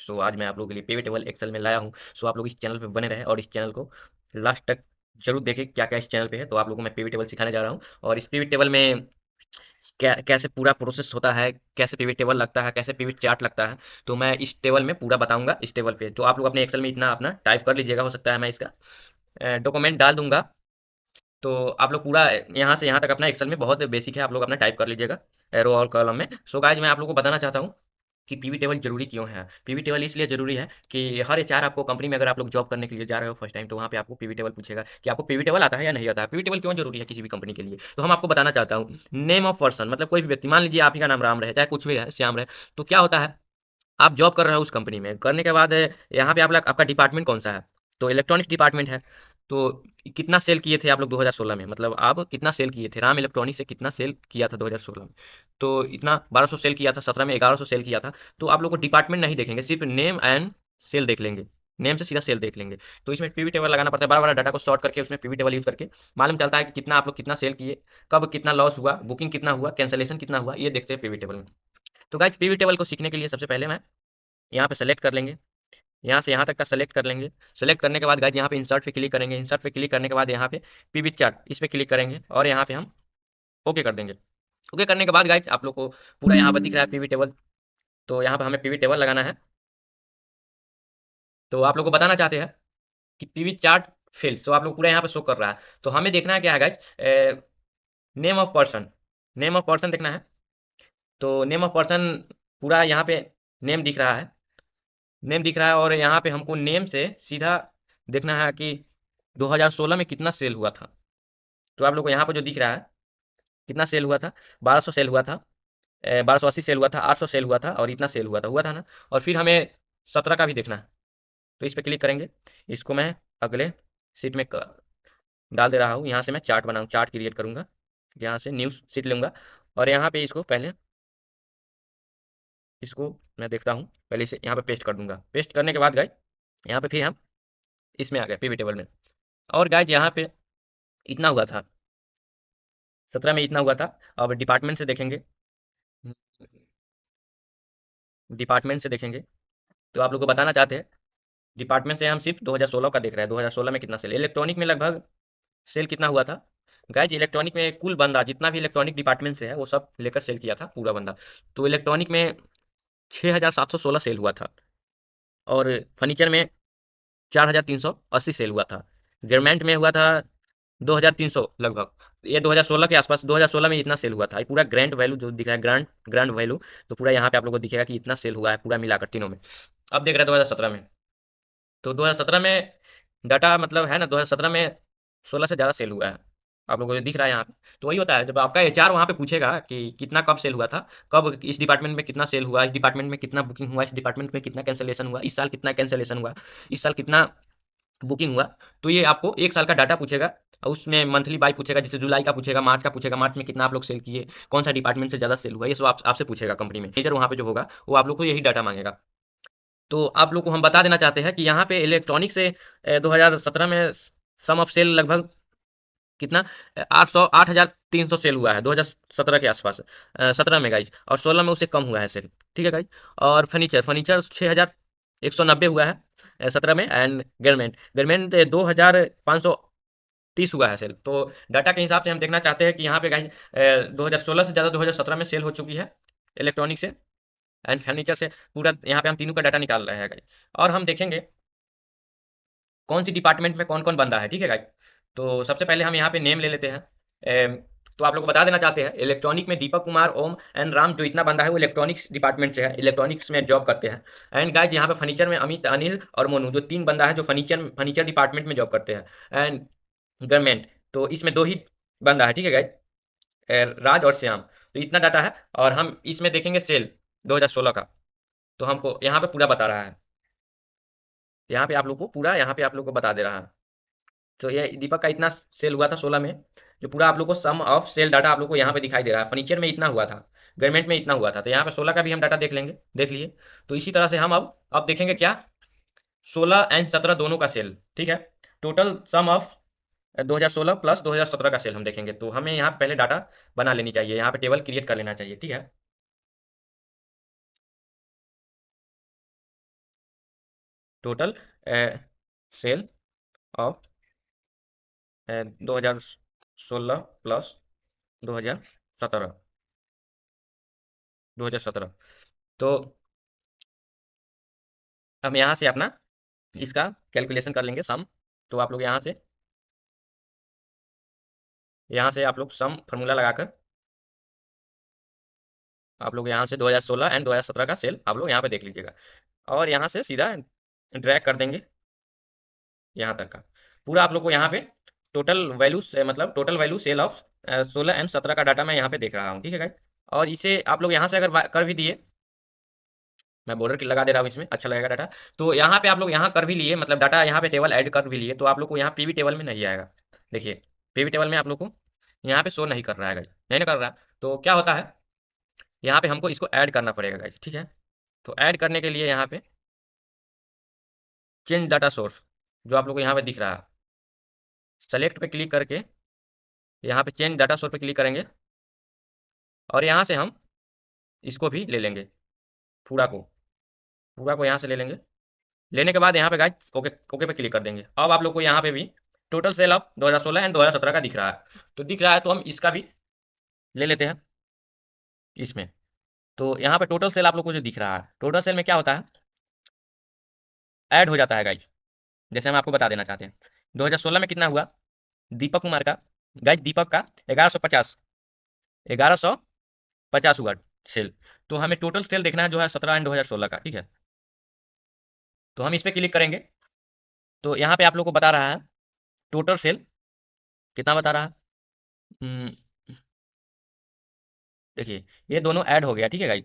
सो आज मैं आप लोगों के लिए पिवट टेबल एक्सेल में लाया हूँ। सो आप लोग इस चैनल पे बने रहे और इस चैनल को लास्ट तक जरूर देखें क्या क्या इस चैनल पे है। तो आप लोगों को मैं पिवट टेबल सिखाने जा रहा हूँ और इस पिवट टेबल में कैसे पूरा प्रोसेस होता है, कैसे पिवट टेबल लगता है, कैसे पिवट चार्ट लगता है। तो मैं इस टेबल में पूरा बताऊंगा इस टेबल पे। तो आप लोग अपने एक्सेल में इतना अपना टाइप कर लीजिएगा। हो सकता है मैं इसका डॉक्यूमेंट डाल दूंगा। तो आप लोग पूरा यहाँ से यहाँ तक अपना एक्सेल में बहुत बेसिक है, आप लोग अपना टाइप कर लीजिएगा रो और कॉलम में। सो गाइज मैं आप लोग को बताना चाहता हूँ कि पीवी टेबल जरूरी क्यों है। पीवी टेबल इसलिए जरूरी है कि हर एचआर आपको कंपनी में, अगर आप लोग जॉब करने के लिए जा रहे हो फर्स्ट टाइम, तो वहाँ पे आपको पीवी टेबल पूछेगा कि आपको पीवी टेबल आता है या नहीं आता है। पीवी टेबल क्यों जरूरी है किसी भी कंपनी के लिए, तो हम आपको बताना चाहता हूँ। नेम ऑफ पर्सन, मतलब कोई भी व्यक्ति, मान लीजिए आप ही का नाम राम रहे, चाहे कुछ भी रहे, श्याम रहे, तो क्या होता है, आप जॉब कर रहे हो उस कंपनी में, करने के बाद यहाँ पे आप लोग, आपका डिपार्टमेंट कौन सा है, तो इलेक्ट्रॉनिक्स डिपार्टमेंट है। तो कितना सेल किए थे आप लोग 2016 में, मतलब आप कितना सेल किए थे, राम इलेक्ट्रॉनिक्स से कितना सेल किया था 2016 में, तो इतना 1200 सेल किया था, 17 में 1100 सेल किया था। तो आप लोग को डिपार्टमेंट नहीं देखेंगे, सिर्फ नेम एंड सेल देख लेंगे, नेम से सीधा सेल देख लेंगे। तो इसमें पीवी टेबल लगाना पड़ता है, बड़ा बड़ा डाटा को सॉर्ट करके उसमें पीवी टेबल यूज करके मालूम चलता है कि कितना आप लोग कितना सेल किए, कब कितना लॉस हुआ, बुकिंग कितना हुआ, कैंसलेशन कितना हुआ, ये देखते हैं पीवी टेबल में। तो गाइस पीवी टेबल को सीखने के लिए सबसे पहले मैं यहाँ पे सेलेक्ट कर लेंगे, यहाँ से यहाँ तक का सेलेक्ट कर लेंगे। सेलेक्ट करने के बाद गाइज यहाँ पे इंसर्ट पे क्लिक करेंगे। इंसर्ट पे क्लिक करने के बाद यहाँ पे पीवी चार्ट, इस पे क्लिक करेंगे और यहाँ पे हम ओके कर देंगे। ओके करने के बाद गाइज आप लोग को पूरा यहाँ पर दिख रहा है पीवी टेबल। तो यहाँ पे हमें पीवी टेबल लगाना है। तो आप लोग को बताना चाहते हैं कि पीवी चार्ट फेल्स, तो आप लोग पूरा यहाँ पे शो कर रहा है। तो हमें देखना है क्या है guys, name of person, name of person देखना है। तो नेम ऑफ पर्सन पूरा यहाँ पे नेम दिख रहा है, नेम दिख रहा है, और यहाँ पे हमको नेम से सीधा देखना है कि 2016 में कितना सेल हुआ था। तो आप लोग को यहाँ पर जो दिख रहा है कितना सेल हुआ था, 1200 सेल हुआ था, 1280 सेल हुआ था, 800 सेल हुआ था और इतना सेल हुआ था ना। और फिर हमें 17 का भी देखना है। तो इस पर क्लिक करेंगे। इसको मैं अगले सीट में डाल दे रहा हूँ। यहाँ से मैं चार्ट बनाऊँ, चार्ट क्रिएट करूँगा। यहाँ से न्यूज़ सीट लूँगा और यहाँ पे इसको पहले, इसको मैं देखता हूँ, पहले इसे यहाँ पे पेस्ट कर दूंगा। पेस्ट करने के बाद गाइज यहाँ पे फिर हम इसमें आ गए पीवी टेबल में। और गाइज यहाँ पे इतना हुआ था, 17 में इतना हुआ था। अब डिपार्टमेंट से देखेंगे, डिपार्टमेंट से देखेंगे तो आप लोग को बताना चाहते हैं। डिपार्टमेंट से हम सिर्फ 2016 का देख रहे हैं, 2016 में कितना सेल, इलेक्ट्रॉनिक में लगभग सेल कितना हुआ था। गाइज इलेक्ट्रॉनिक में कुल बंदा जितना भी इलेक्ट्रॉनिक डिपार्टमेंट से है वो सब लेकर सेल किया था पूरा बंदा। तो इलेक्ट्रॉनिक में 6716 सेल हुआ था, और फर्नीचर में 4380 सेल हुआ था, गारमेंट में हुआ था 2300 लगभग। ये 2016 के आसपास, 2016 में इतना सेल हुआ था। ये पूरा ग्रैंड वैल्यू जो दिख रहा है, ग्रांड ग्रांड वैल्यू, तो पूरा यहाँ पे आप लोगों को दिखेगा कि इतना सेल हुआ है पूरा मिलाकर तीनों में। अब देख रहे हैं 2017 में, तो 2017 में डाटा मतलब है ना, 2017 में 16 से ज़्यादा सेल हुआ है, आप लोगों को जो दिख रहा है यहाँ पे। तो वही होता है, जब आपका एचआर वहाँ पे पूछेगा कि कितना कब सेल हुआ था, कब इस डिपार्टमेंट में कितना सेल हुआ, इस डिपार्टमेंट में कितना बुकिंग हुआ, इस डिपार्टमेंट में कितना कैंसिलेशन हुआ, इस साल कितना कैंसिलेशन हुआ, इस साल कितना बुकिंग हुआ। तो ये आपको एक साल का डाटा पूछेगा और उसमें मंथली बाई पूछेगा, जैसे जुलाई का पूछेगा, मार्च का पूछेगा, मार्च में कितना आप लोग सेल किए, कौन सा डिपार्टमेंट से ज़्यादा सेल हुआ, ये सब आपसे पूछेगा। कंपनी में मैनेजर वहाँ पे जो होगा वो आप लोग को यही डाटा मांगेगा। तो आप लोग को हम बता देना चाहते हैं कि यहाँ पे इलेक्ट्रॉनिक से 2017 में सम ऑफ सेल लगभग कितना, 8,300 सेल हुआ है 2017 के आसपास, 17 में गाइज, और 16 में उससे कम हुआ है सेल। ठीक है गाइज। और फर्नीचर, फर्नीचर 6,190 हुआ है 17 में। एंड गारमेंट, गारमेंट 2,530 हुआ है सेल। तो डाटा के हिसाब से हम देखना चाहते हैं कि यहाँ पे गाइज 2016 से ज़्यादा 2017 में सेल हो चुकी है इलेक्ट्रॉनिक से एंड फर्नीचर से। पूरा यहाँ पे हम तीनों का डाटा निकाल रहे हैं गाइज। और हम देखेंगे कौन सी डिपार्टमेंट में कौन कौन बंदा है। ठीक है गाइज। तो सबसे पहले हम यहाँ पे नेम ले लेते हैं। तो आप लोग को बता देना चाहते हैं, इलेक्ट्रॉनिक में दीपक कुमार, ओम एंड राम, जो इतना बंदा है वो इलेक्ट्रॉनिक्स डिपार्टमेंट से है, इलेक्ट्रॉनिक्स में जॉब करते हैं। एंड गाइज यहाँ पे फर्नीचर में अमित, अनिल और मोनू, जो तीन बंदा है जो फर्नीचर फर्नीचर डिपार्टमेंट में जॉब करते हैं। एंड गवर्नमेंट, तो इसमें दो ही बंदा है। ठीक है गाइज, राज और श्याम। तो इतना डाटा है। और हम इसमें देखेंगे सेल 2016 का, तो हमको यहाँ पे पूरा बता रहा है, यहाँ पे आप लोग को पूरा, यहाँ पे आप लोग को बता दे रहा है। तो ये दीपक का इतना सेल हुआ था 16 में, जो पूरा आप लोग को सम ऑफ सेल डाटा आप लोग को यहाँ पे दिखाई दे रहा है। फर्नीचर में इतना हुआ था, गारमेंट में इतना हुआ था, तो यहाँ पे 16 का भी हम डाटा देख लेंगे, देख लिए। तो इसी तरह से हम अब देखेंगे क्या, 16 एंड 17 दोनों का सेल। ठीक है, टोटल सम ऑफ 2016 प्लस 2017 का सेल हम देखेंगे। तो हमें यहाँ पहले डाटा बना लेनी चाहिए, यहाँ पे टेबल क्रिएट कर लेना चाहिए। ठीक है, टोटल सेल ऑफ 2016 प्लस 2017, 2017। तो हम यहाँ से अपना इसका कैलकुलेशन कर लेंगे सम। तो आप लोग यहाँ से आप लोग सम फार्मूला लगाकर आप लोग यहाँ से 2016 एंड 2017 का सेल आप लोग यहाँ पे देख लीजिएगा, और यहाँ से सीधा ड्रैग कर देंगे यहाँ तक का पूरा। आप लोग को यहाँ पे टोटल वैल्यू से मतलब total value sale of 16 and 17 का डाटा मैं यहाँ पे देख रहा हूँ, ठीक है गाइस। और इसे आप लोग यहाँ से अगर कर भी दिए, मैं बॉर्डर की लगा दे रहा हूँ इसमें, अच्छा लगेगा डाटा। तो यहाँ पे आप लोग यहाँ कर भी लिए, मतलब डाटा यहाँ पे टेबल ऐड कर भी लिए, तो आप लोग को यहाँ पीवी टेबल में नहीं आएगा। देखिए पीवी टेबल में आप लोग को यहाँ पे शो नहीं कर रहा है गाइस, नहीं ना कर रहा। तो क्या होता है, यहाँ पे हमको इसको ऐड करना पड़ेगा गाइस, ठीक है। तो ऐड करने के लिए यहाँ पे चेंज डाटा सोर्स जो आप लोग को यहाँ पे दिख रहा है, सेलेक्ट पे क्लिक करके यहाँ पे चेंज डाटा सोर्स पे क्लिक करेंगे, और यहाँ से हम इसको भी ले लेंगे, पूरा को पूरा को यहाँ से ले लेंगे। लेने के बाद यहाँ पे गाइस ओके ओके पे क्लिक कर देंगे। अब आप लोग को यहाँ पे भी टोटल सेल ऑफ 2016 एंड 2017 का दिख रहा है। तो दिख रहा है तो हम इसका भी ले लेते हैं इसमें। तो यहाँ पे टोटल सेल आप लोग को जो दिख रहा है, टोटल सेल में क्या होता है, ऐड हो जाता है गाइस। जैसे हम आपको बता देना चाहते हैं 2016 में कितना हुआ, दीपक कुमार का, गाइस दीपक का 1150, 1150 हुआ सेल। तो हमें टोटल सेल देखना है जो है 17 एंड 2016 का, ठीक है। तो हम इस पे क्लिक करेंगे, तो यहाँ पे आप लोग को बता रहा है टोटल सेल कितना बता रहा है। हम्म, देखिए ये दोनों ऐड हो गया, ठीक है गाइस।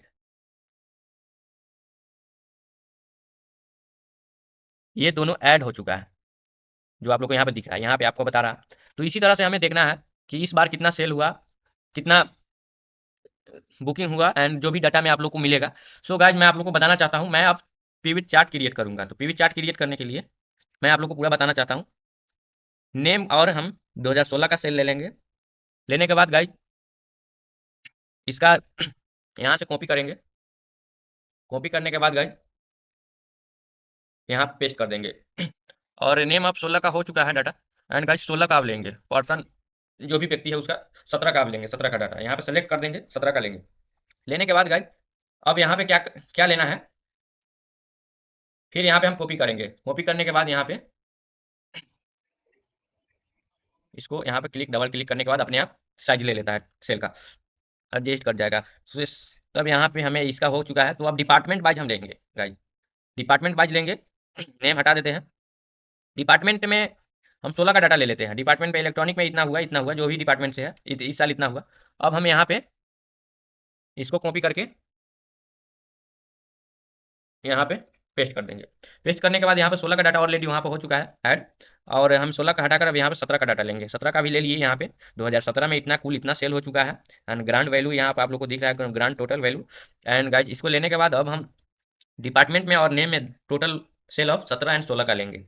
ये दोनों ऐड हो चुका है जो आप लोग को यहाँ पे दिख रहा है, यहाँ पे आपको बता रहा है। तो इसी तरह से हमें देखना है कि इस बार कितना सेल हुआ, कितना बुकिंग हुआ, एंड जो भी डाटा में आप लोग को मिलेगा। सो गाइज मैं आप लोग को बताना चाहता हूँ, मैं अब पीवी चार्ट क्रिएट करूंगा। तो पीवी चार्ट क्रिएट करने के लिए मैं आप लोग को पूरा बताना चाहता हूँ। नेम और हम 2016 का सेल ले लेंगे। लेने के बाद गाइज इसका यहाँ से कॉपी करेंगे। कॉपी करने के बाद गाइज यहाँ पेस्ट कर देंगे। और नेम अब 16 का हो चुका है डाटा, एंड गाइज 16 का आप लेंगे पर्सन, जो भी व्यक्ति है उसका 17 का आप लेंगे, 17 का डाटा यहाँ पे सेलेक्ट कर देंगे, 17 का लेंगे। लेने के बाद गाइज अब यहाँ पे क्या क्या लेना है, फिर यहाँ पे हम कॉपी करेंगे। कॉपी करने के बाद यहाँ पे इसको यहाँ पे क्लिक, डबल क्लिक करने के बाद अपने आप साइज ले लेता है सेल का, एडजस्ट कर जाएगा। So, तब यहाँ पे हमें इसका हो चुका है। तो अब डिपार्टमेंट वाइज हम लेंगे गाइज, डिपार्टमेंट वाइज लेंगे। नेम हटा देते हैं। डिपार्टमेंट में हम 16 का डाटा ले लेते हैं। डिपार्टमेंट में इलेक्ट्रॉनिक में इतना हुआ, इतना हुआ, जो भी डिपार्टमेंट से है इस साल इतना हुआ। अब हम यहाँ पे इसको कॉपी करके यहाँ पे पेस्ट कर देंगे। पेस्ट करने के बाद यहाँ पे 16 का डाटा ऑलरेडी वहाँ पे हो चुका है ऐड, और हम 16 का हटाकर अब यहाँ पे 17 का डाटा लेंगे। 17 का भी ले लिए। यहाँ पे 2017 में इतना कुल इतना सेल हो चुका है, एंड ग्रांड वैल्यू यहाँ पे आप लोग को दिख रहा है, grand total value. And guys इसको लेने के बाद अब हम डिपार्टमेंट में और नेम में टोटल सेल ऑफ 17 एंड 16 का लेंगे।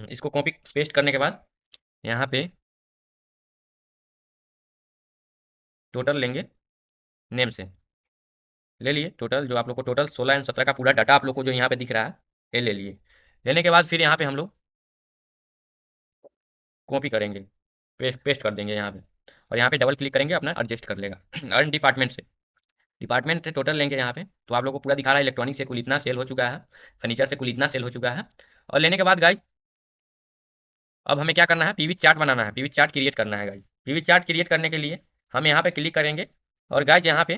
इसको कॉपी पेस्ट करने के बाद यहाँ पे टोटल लेंगे, नेम से ले लिए टोटल, जो आप लोग को टोटल 16 एंड 17 का पूरा डाटा आप लोग को जो यहाँ पे दिख रहा है ये ले लिए। लेने के बाद फिर यहाँ पे हम लोग कॉपी करेंगे, पेस्ट कर देंगे यहाँ पे, और यहाँ पे डबल क्लिक करेंगे, अपना एडजस्ट कर लेगा। और डिपार्टमेंट से टोटल लेंगे यहाँ पे। तो आप लोग को पूरा दिखा रहा है इलेक्ट्रॉनिक से कुल इतना सेल हो चुका है, फर्नीचर से कुल इतना सेल हो चुका है। और लेने के बाद गाइज अब हमें क्या करना है, पीवी चार्ट बनाना है, पीवी चार्ट क्रिएट करना है गाइज। पीवी चार्ट क्रिएट करने के लिए हम यहाँ पे क्लिक करेंगे, और गाइज यहाँ पे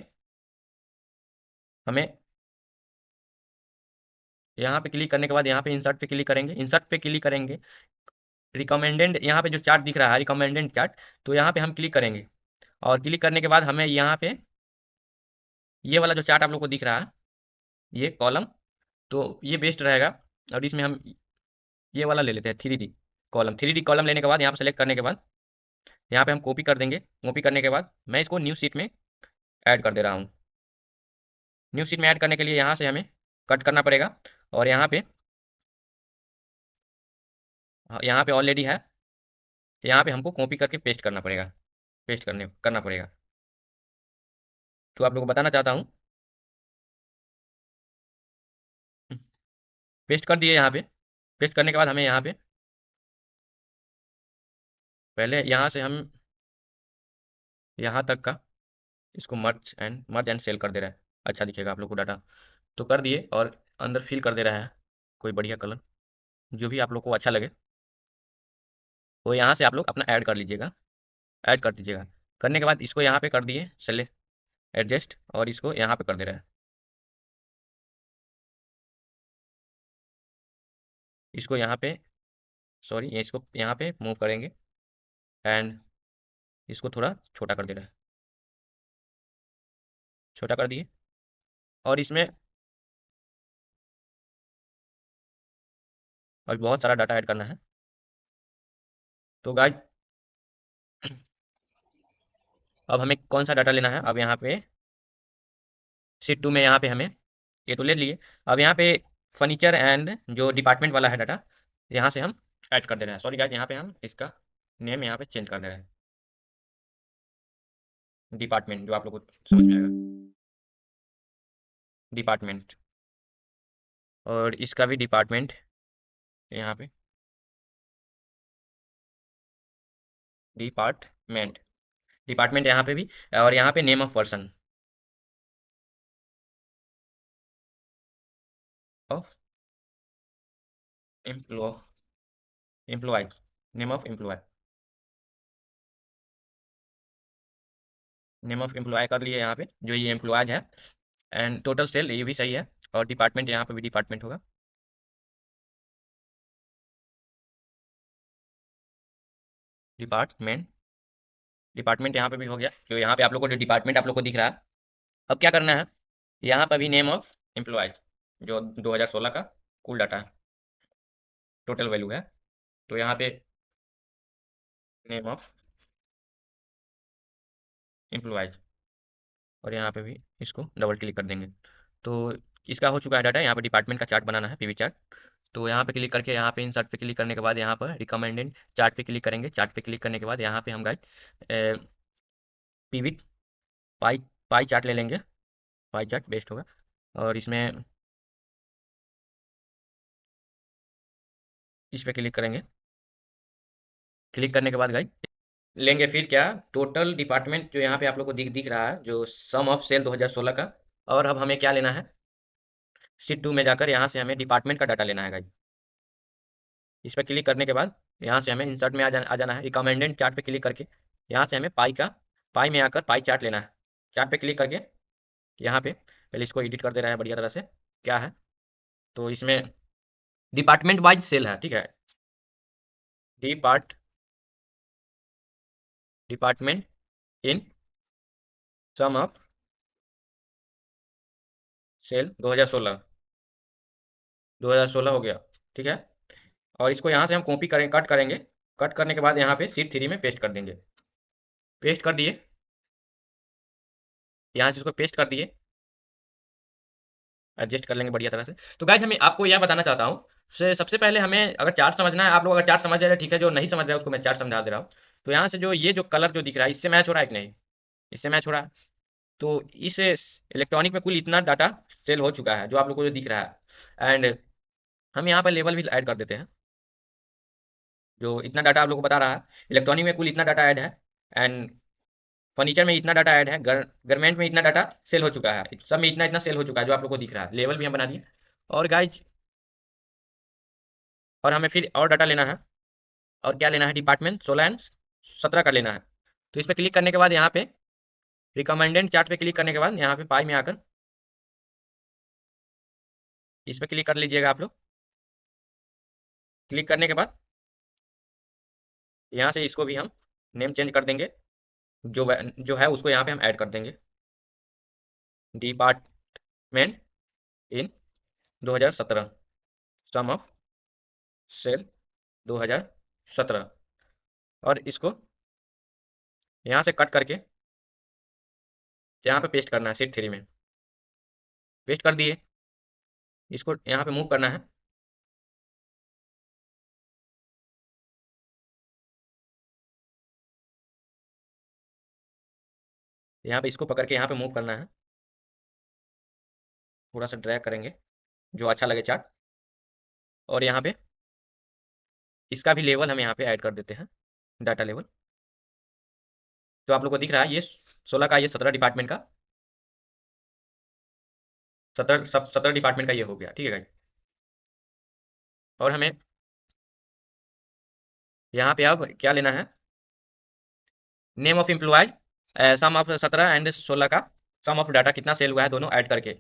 क्लिक करने के बाद यहाँ पे इंसर्ट पे क्लिक करेंगे। इंसर्ट पे क्लिक करेंगे, रिकमेंडेड यहाँ पे जो चार्ट दिख रहा है रिकमेंडेड चार्ट, तो यहाँ पे हम क्लिक करेंगे। और क्लिक करने के बाद हमें यहाँ पे ये वाला जो चार्ट आप लोग को दिख रहा है, ये कॉलम, तो ये बेस्ट रहेगा। और इसमें हम ये वाला ले लेते हैं 3D कॉलम। 3D कॉलम लेने के बाद यहाँ पे सेलेक्ट करने के बाद यहाँ पे हम कॉपी कर देंगे। कॉपी करने के बाद मैं इसको न्यू सीट में ऐड कर दे रहा हूँ। न्यू सीट में ऐड करने के लिए यहाँ से हमें कट करना पड़ेगा, और यहाँ पे ऑलरेडी है, यहाँ पे हमको कॉपी करके पेस्ट करना पड़ेगा, पेस्ट करना पड़ेगा। तो आप लोग को बताना चाहता हूँ पेस्ट कर दिए यहाँ पे। पेस्ट करने के बाद हमें यहाँ पे पहले यहाँ से हम यहाँ तक का इसको मर्ज एंड सेल कर दे रहा है। अच्छा दिखेगा आप लोग को डाटा। तो कर दिए और अंदर फिल कर दे रहा है कोई बढ़िया कलर, जो भी आप लोग को अच्छा लगे वो यहाँ से आप लोग अपना ऐड कर लीजिएगा, ऐड कर दीजिएगा। करने के बाद इसको यहाँ पे कर दिए सेलेक्ट एडजस्ट, और इसको यहाँ पे कर दे रहा है। इसको यहाँ पे सॉरी, ये इसको यहाँ पे मूव करेंगे एंड इसको थोड़ा छोटा कर दे रहा है। छोटा कर दिए और इसमें और बहुत सारा डाटा ऐड करना है। तो गाइस अब हमें कौन सा डाटा लेना है, अब यहाँ पे शीट 2 में यहाँ पे हमें ये तो ले लिए। अब यहाँ पे फर्नीचर एंड जो डिपार्टमेंट वाला है डाटा, यहाँ से हम ऐड कर दे रहे हैं। सॉरी गाइस, यहाँ पे हम इसका नेम यहाँ पे चेंज कर दे रहे हैं, डिपार्टमेंट, जो आप लोग को समझ में आएगा, डिपार्टमेंट। और इसका भी डिपार्टमेंट यहाँ पे डिपार्टमेंट, डिपार्टमेंट यहाँ पे भी। और यहाँ पे name of person of employee, name of employee, name of employee कर लिए यहाँ पे, जो ये एम्प्लॉयज है। एंड टोटल सेल ये भी सही है, और डिपार्टमेंट यहाँ पे भी डिपार्टमेंट होगा, डिपार्टमेंट। डिपार्टमेंट यहाँ पे भी हो गया, जो यहाँ पे आप लोग को जो डिपार्टमेंट आप लोग को दिख रहा है। अब क्या करना है, यहाँ पे भी नेम ऑफ एम्प्लॉय, जो 2016 का कुल डाटा है, टोटल वैल्यू है। तो यहाँ पे नेम ऑफ एम्प्लॉयज, और यहाँ पे भी इसको डबल क्लिक कर देंगे। तो इसका हो चुका है डाटा। यहाँ पे डिपार्टमेंट का चार्ट बनाना है, पीवी चार्ट। तो यहाँ पे क्लिक करके यहाँ पे इंसर्ट पे क्लिक करने के बाद यहाँ पर रिकमेंडेड चार्ट पे क्लिक करेंगे। चार्ट पे क्लिक करने के बाद यहाँ पे हम गाइस पीवी पाई पाई चार्ट ले लेंगे, पाई चार्ट बेस्ट होगा। और इसमें इस पे क्लिक करेंगे। क्लिक करने के बाद गाइस लेंगे फिर क्या, टोटल डिपार्टमेंट जो यहाँ पे आप लोग को दिख दिख रहा है, जो सम ऑफ सेल 2016 का। और अब हमें क्या लेना है, शीट 2 में जाकर यहाँ से हमें डिपार्टमेंट का डाटा लेना है गाइस। इस पर क्लिक करने के बाद यहाँ से हमें इंसर्ट में आ जाना है। रिकमेंडेड चार्ट पे क्लिक करके यहाँ से हमें पाई में आकर पाई चार्ट लेना है। चार्ट पे क्लिक करके यहाँ पे पहले इसको एडिट कर दे रहा है बढ़िया तरह से, क्या है तो इसमें डिपार्टमेंट वाइज सेल है, ठीक है। Department in sum of sale 2016, 2016 हो गया, ठीक है। और इसको यहाँ से हम कॉपी करें, कट करेंगे। कट करने के बाद यहाँ पे शीट 3 में पेस्ट कर देंगे। पेस्ट कर दिए, यहाँ से इसको पेस्ट कर दिए, एडजस्ट कर लेंगे बढ़िया तरह से। तो गाइज हमें आपको यह बताना चाहता हूँ, से सबसे पहले हमें अगर चार्ट समझना है, आप लोग अगर चार्ट समझ रहे हैं ठीक है, जो नहीं समझ रहा है उसको मैं चार्ट समझा दे रहा हूँ। तो यहाँ से जो ये जो कलर जो दिख रहा है, इससे मैच हो रहा है कि नहीं, इससे मैच हो रहा है। तो इस इलेक्ट्रॉनिक में कुल इतना डाटा सेल हो चुका है जो आप लोग को जो दिख रहा है। एंड हम यहाँ पर लेवल भी ऐड कर देते हैं, जो इतना डाटा आप लोग को बता रहा है। इलेक्ट्रॉनिक में कुल इतना डाटा ऐड है, एंड फर्नीचर में इतना डाटा ऐड है, गारमेंट में इतना डाटा सेल हो चुका है, सब में इतना इतना सेल हो चुका है जो आप लोग को दिख रहा है। लेवल भी हम बना दिए। और गाइज और हमें फिर और डाटा लेना है, और क्या लेना है, डिपार्टमेंट 16 एंड 17 का लेना है। तो इस पर क्लिक करने के बाद यहाँ पे रिकमेंडेड चार्ट पे क्लिक करने के बाद यहाँ पे पाई में आकर इस पर क्लिक कर लीजिएगा आप लोग। क्लिक करने के बाद यहाँ से इसको भी हम नेम चेंज कर देंगे, जो है उसको यहाँ पे हम ऐड कर देंगे, department in 2017, sum of sale 2017। और इसको यहाँ से कट करके यहाँ पे पेस्ट करना है शीट 3 में। पेस्ट कर दिए, इसको यहाँ पे मूव करना है। यहाँ पे इसको पकड़ के यहाँ पे मूव करना है, थोड़ा सा ड्रैग करेंगे जो अच्छा लगे चार्ट। और यहाँ पे इसका भी लेवल हम यहाँ पे ऐड कर देते हैं, डाटा लेवल। तो आप लोग को दिख रहा है ये 16 का, ये 17 डिपार्टमेंट का, 17 डिपार्टमेंट का ये हो गया, ठीक है गाइस। और हमें यहाँ पे अब क्या लेना है, name of employees, sum of 17 and 16 का सम ऑफ डाटा कितना सेल हुआ है दोनों ऐड करके,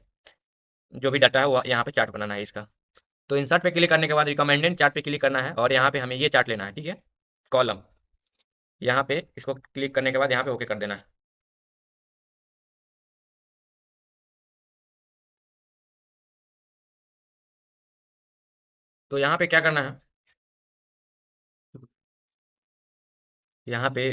जो भी डाटा है वो यहाँ पे चार्ट बनाना है इसका। तो इंसर्ट पे क्लिक करने के बाद रिकमेंडेड चार्ट पे क्लिक करना है और यहाँ पे हमें ये चार्ट लेना है, ठीक है, कॉलम। यहाँ पे इसको क्लिक करने के बाद यहाँ पे ओके कर देना है। तो यहाँ पे क्या करना है, यहाँ पे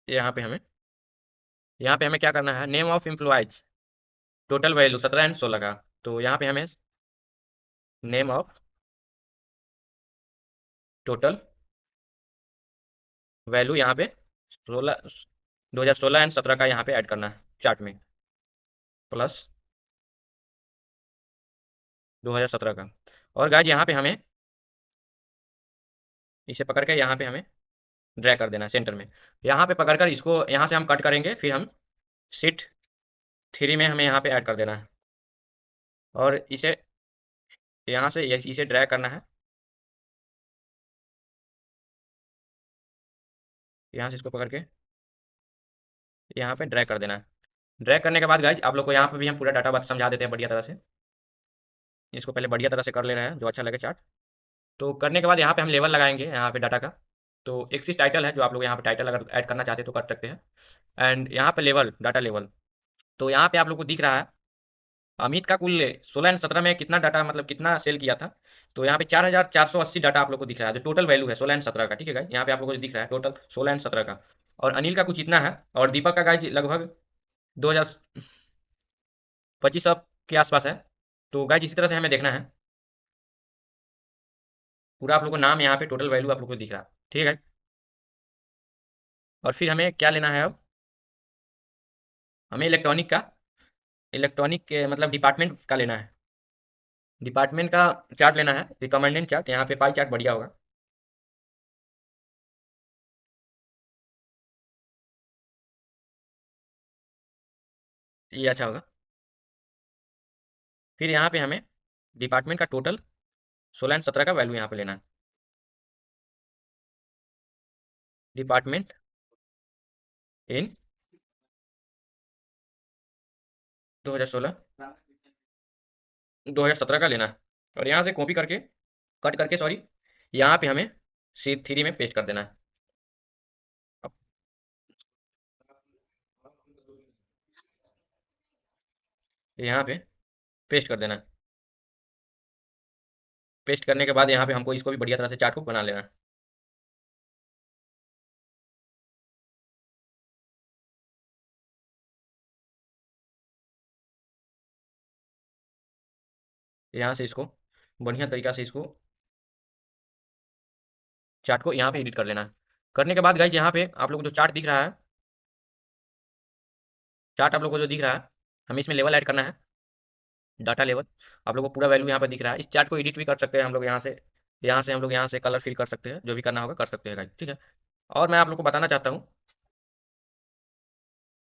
यहाँ पे हमें यहाँ पे हमें क्या करना है, name of employees, total value 17 and 16 का। तो यहाँ पे हमें नेम ऑफ टोटल वैल्यू यहाँ पे 16, 2016 एंड 17 का यहाँ पे ऐड करना है चार्ट में, प्लस 2017 का। और गाइज यहाँ पे हमें इसे पकड़ के यहाँ पे हमें ड्रैग कर देना है सेंटर में। यहाँ पे पकड़कर इसको यहाँ से हम कट करेंगे, फिर हम शीट 3 में हमें यहाँ पे ऐड कर देना है और इसे यहाँ से इसे ड्रैग करना है, यहाँ से इसको पकड़ के यहाँ पे ड्रैग कर देना है। ड्रैग करने के बाद गाइज आप लोग को यहाँ पे भी हम पूरा डाटा बात समझा देते हैं बढ़िया तरह से। इसको पहले बढ़िया तरह से कर ले रहे हैं जो अच्छा लगे चार्ट। तो करने के बाद यहाँ पे हम लेवल लगाएंगे यहाँ पे डाटा का। तो एक चीज टाइटल है, जो आप लोग यहाँ पे टाइटल अगर ऐड करना चाहते हैं तो कर सकते हैं। एंड यहाँ पे लेवल, डाटा लेवल। तो यहाँ पे आप लोग को दिख रहा है अमित का कुल 16 एंड 17 में कितना डाटा, मतलब कितना सेल किया था। तो यहाँ पे 4480 डाटा आप लोग को दिख रहा है, जो टोटल वैल्यू है 16 एंड 17 का, ठीक है गाइस। यहाँ पे आप लोग को दिख रहा है टोटल 16 एंड 17 का। और अनिल का कुछ इतना है, और दीपक का गाइस लगभग 2025 के आसपास है। तो गाइस इसी तरह से हमें देखना है पूरा, आप लोग को नाम यहाँ पे टोटल वैल्यू आप लोग को दिख रहा है, ठीक है। और फिर हमें क्या लेना है अब, हमें इलेक्ट्रॉनिक का, इलेक्ट्रॉनिक के मतलब डिपार्टमेंट का लेना है। डिपार्टमेंट का चार्ट लेना है, रिकमेंडेड चार्ट, यहाँ पे पाई चार्ट बढ़िया होगा। ये अच्छा होगा। फिर यहाँ पे हमें डिपार्टमेंट का टोटल 16 एंड 17 का वैल्यू यहाँ पे लेना है। डिपार्टमेंट इन 2016, 2017 का लेना है। और यहाँ से कॉपी करके, कट करके सॉरी, यहाँ पे हमें शीट 3 में पेस्ट कर देना है। अब यहाँ पे पेस्ट कर देना है। पेस्ट करने के बाद यहाँ पे हमको इसको भी बढ़िया तरह से चार्ट को बना लेना है। यहाँ से इसको बढ़िया तरीका से इसको चार्ट को यहाँ पे एडिट कर लेना है। करने के बाद गाइज यहाँ पे आप लोग को जो चार्ट दिख रहा है, चार्ट आप लोग को जो दिख रहा है, हमें इसमें लेवल ऐड करना है, डाटा लेवल। आप लोग को पूरा वैल्यू यहाँ पे दिख रहा है। इस चार्ट को एडिट भी कर सकते हैं हम लोग, यहाँ से हम लोग यहाँ से कलर फिल कर सकते हैं, जो भी करना होगा कर सकते हैं गाइज, ठीक है। और मैं आप लोग को बताना चाहता हूँ,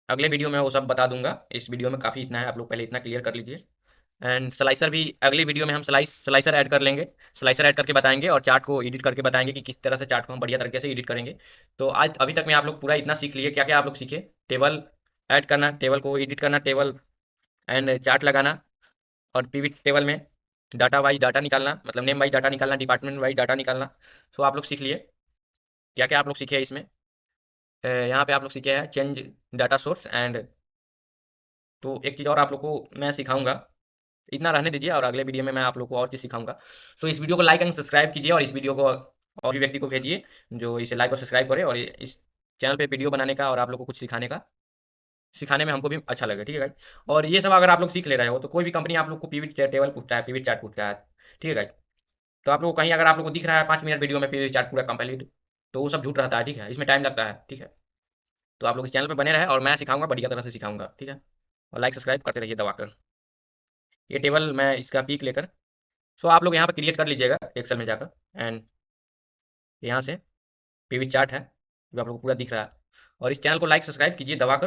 अगले वीडियो में वो सब बता दूंगा। इस वीडियो में काफ़ी इतना है, आप लोग पहले इतना क्लियर कर लीजिए। एंड स्लाइसर भी अगली वीडियो में हम स्लाइसर ऐड कर लेंगे, स्लाइसर ऐड करके बताएंगे और चार्ट को एडिट करके बताएंगे कि किस तरह से चार्ट को हम बढ़िया तरीके से एडिट करेंगे। तो आज अभी तक में आप लोग पूरा इतना सीख लिए, क्या क्या आप लोग सीखे, टेबल ऐड करना, टेबल को एडिट करना, टेबल एंड चार्ट लगाना, और पीवी टेबल में डाटा वाइज डाटा निकालना, मतलब नेम वाइज डाटा निकालना, डिपार्टमेंट वाइज डाटा निकालना। तो आप लोग सीख लिए, क्या क्या आप लोग सीखे इसमें। यहाँ पे आप लोग सीखे हैं चेंज डाटा सोर्स एंड, तो एक चीज़ और आप लोग को मैं सिखाऊंगा, इतना रहने दीजिए और अगले वीडियो में मैं आप लोग को और चीज़ सिखाऊंगा। तो इस वीडियो को लाइक एंड सब्सक्राइब कीजिए और इस वीडियो को और भी व्यक्ति को भेजिए जो इसे लाइक और सब्सक्राइब करे, और इस चैनल पे वीडियो बनाने का और आप लोग को कुछ सिखाने का, सिखाने में हमको भी अच्छा लगे, ठीक है गाइज। और ये सब अगर आप लोग सीख ले रहे हो तो कोई भी कंपनी आप लोग को पीवी टेबल पूछता है, पीवी चार्ट पूछता है, ठीक है गाइज। तो आप लोग को कहीं अगर आप लोग को दिख रहा है 5 मिनट वीडियो में पीवी चार्ट पूरा कंप्लीट, तो वो सब झूठ रहता है, ठीक है, इसमें टाइम लगता है, ठीक है। तो आप लोग इस चैनल पे बने रहे और मैं सिखाऊंगा, बढ़िया तरह से सिखाऊंगा, ठीक है। और लाइक सब्सक्राइब करते रहिए दबाकर। ये टेबल मैं इसका पिक लेकर, सो आप लोग यहाँ पे क्रिएट कर लीजिएगा एक्सेल में जाकर, एंड यहाँ से पीवी चार्ट है जो आप लोग को पूरा दिख रहा है। और इस चैनल को लाइक सब्सक्राइब कीजिए दबाकर।